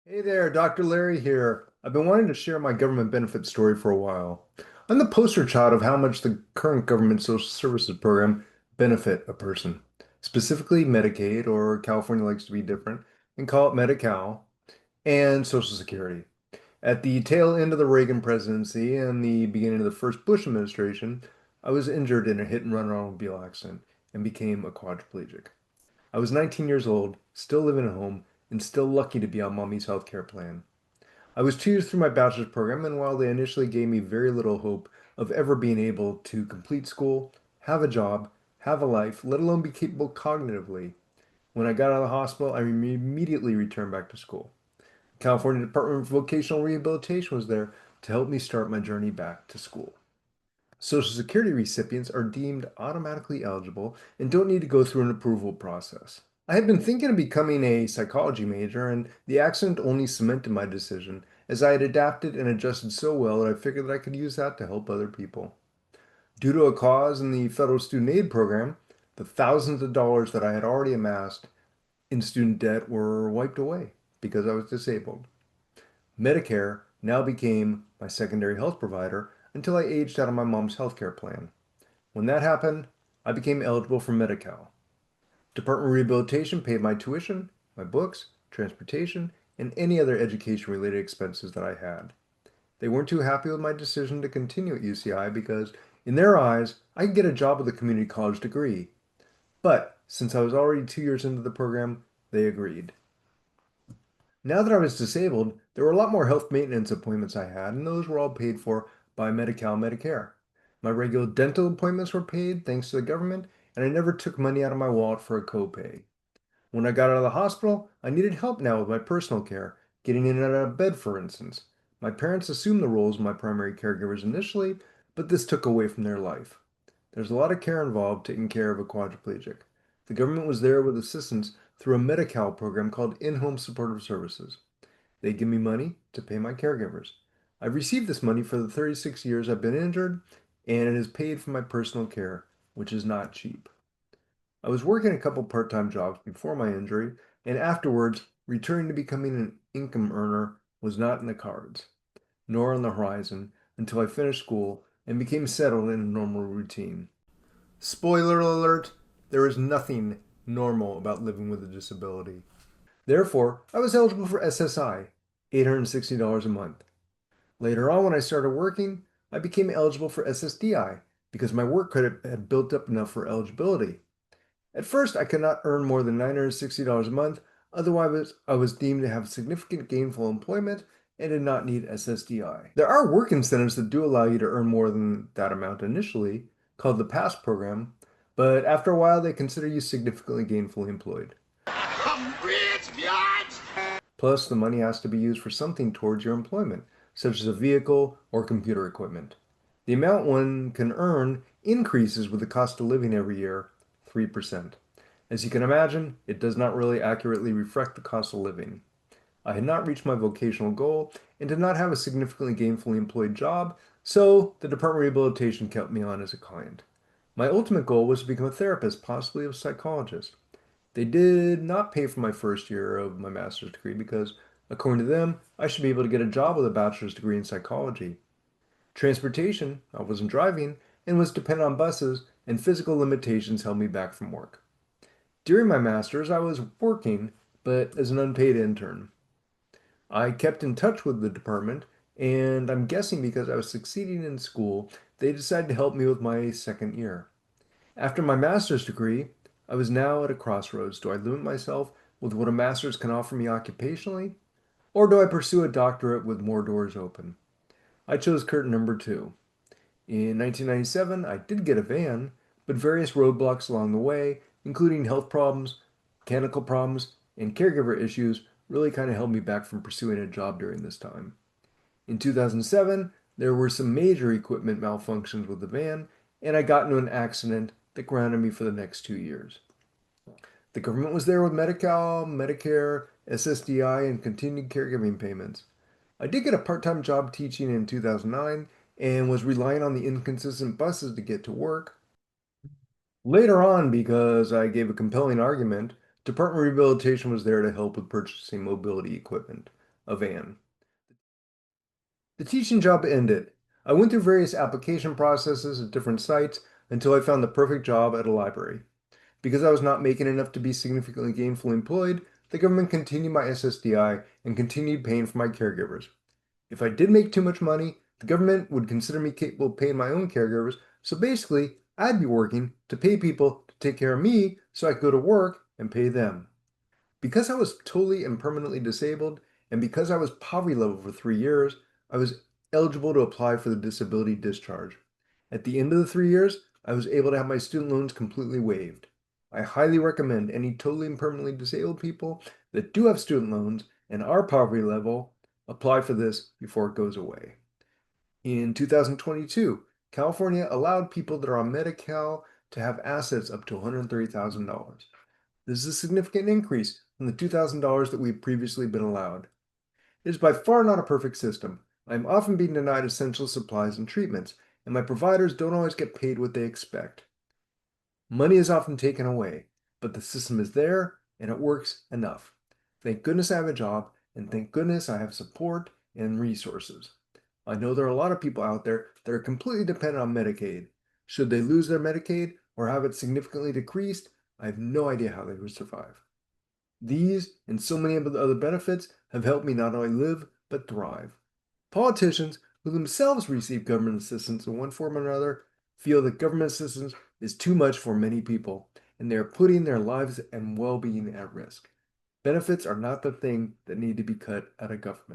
Hey there, Dr. Larry here. I've been wanting to share my government benefit story for a while. I'm the poster child of how much the current government social services program benefit a person, specifically Medicaid, or California likes to be different and call it Medi-Cal, and Social Security. At the tail end of the Reagan presidency and the beginning of the first Bush administration, I was injured in a hit and run automobile accident and became a quadriplegic. I was 19 years old, still living at home, and still lucky to be on mommy's health care plan. I was 2 years through my bachelor's program, and while they initially gave me very little hope of ever being able to complete school, have a job, have a life, let alone be capable cognitively, when I got out of the hospital, I immediately returned back to school. The California Department of Vocational Rehabilitation was there to help me start my journey back to school. Social Security recipients are deemed automatically eligible and don't need to go through an approval process. I had been thinking of becoming a psychology major, and the accident only cemented my decision, as I had adapted and adjusted so well that I figured that I could use that to help other people. Due to a clause in the federal student aid program, the thousands of dollars that I had already amassed in student debt were wiped away because I was disabled. Medicare now became my secondary health provider until I aged out of my mom's healthcare plan. When that happened, I became eligible for Medi-Cal. Department of Rehabilitation paid my tuition, my books, transportation, and any other education-related expenses that I had. They weren't too happy with my decision to continue at UCI because, in their eyes, I could get a job with a community college degree. But since I was already 2 years into the program, they agreed. Now that I was disabled, there were a lot more health maintenance appointments I had, and those were all paid for by Medi-Cal Medicare. My regular dental appointments were paid thanks to the government, and I never took money out of my wallet for a copay. When I got out of the hospital, I needed help now with my personal care, getting in and out of bed, for instance. My parents assumed the roles of my primary caregivers initially, but this took away from their life. There's a lot of care involved taking care of a quadriplegic. The government was there with assistance through a Medi-Cal program called In-Home Supportive Services. They give me money to pay my caregivers. I've received this money for the 36 years I've been injured, and it has paid for my personal care, which is not cheap. I was working a couple part-time jobs before my injury, and afterwards, returning to becoming an income earner was not in the cards, nor on the horizon, until I finished school and became settled in a normal routine. Spoiler alert, there is nothing normal about living with a disability. Therefore, I was eligible for SSI, $860 a month. Later on, when I started working, I became eligible for SSDI because my work credit had built up enough for eligibility. At first, I could not earn more than $960 a month, otherwise I was deemed to have significant gainful employment and did not need SSDI. There are work incentives that do allow you to earn more than that amount initially, called the PASS program, but after a while they consider you significantly gainfully employed. I'm rich, biatch! Plus, the money has to be used for something towards your employment, such as a vehicle or computer equipment. The amount one can earn increases with the cost of living every year, 3%. As you can imagine, it does not really accurately reflect the cost of living. I had not reached my vocational goal and did not have a significantly gainfully employed job, so the Department of Rehabilitation kept me on as a client. My ultimate goal was to become a therapist, possibly a psychologist. They did not pay for my first year of my master's degree because, according to them, I should be able to get a job with a bachelor's degree in psychology. Transportation, I wasn't driving, and was dependent on buses, and physical limitations held me back from work. During my master's, I was working, but as an unpaid intern. I kept in touch with the department, and I'm guessing because I was succeeding in school, they decided to help me with my second year. After my master's degree, I was now at a crossroads. Do I limit myself with what a master's can offer me occupationally, or do I pursue a doctorate with more doors open? I chose curtain number two. In 1997, I did get a van, but various roadblocks along the way, including health problems, mechanical problems, and caregiver issues, really kind of held me back from pursuing a job during this time. In 2007, there were some major equipment malfunctions with the van, and I got into an accident that grounded me for the next 2 years. The government was there with Medi-Cal, Medicare, SSDI, and continued caregiving payments. I did get a part-time job teaching in 2009 and was relying on the inconsistent buses to get to work. Later on, because I gave a compelling argument, Department of Rehabilitation was there to help with purchasing mobility equipment. a van. The teaching job ended. I went through various application processes at different sites until I found the perfect job at a library. Because I was not making enough to be significantly gainfully employed, the government continued my SSDI and continued paying for my caregivers. If I did make too much money, the government would consider me capable of paying my own caregivers, so basically, I'd be working to pay people to take care of me so I could go to work and pay them. Because I was totally and permanently disabled, and because I was poverty level for 3 years, I was eligible to apply for the disability discharge. At the end of the 3 years, I was able to have my student loans completely waived. I highly recommend any totally and permanently disabled people that do have student loans and are poverty level apply for this before it goes away. In 2022, California allowed people that are on Medi-Cal to have assets up to $130,000. This is a significant increase from the $2,000 that we had previously been allowed. It is by far not a perfect system. I am often being denied essential supplies and treatments, and my providers don't always get paid what they expect. Money is often taken away, but the system is there and it works enough. Thank goodness I have a job, and thank goodness I have support and resources. I know there are a lot of people out there that are completely dependent on Medicaid. Should they lose their Medicaid or have it significantly decreased, I have no idea how they would survive. These and so many of the other benefits have helped me not only live, but thrive. Politicians who themselves receive government assistance in one form or another feel that government assistance is too much for many people, and they are putting their lives and well being at risk. Benefits are not the thing that need to be cut out of government.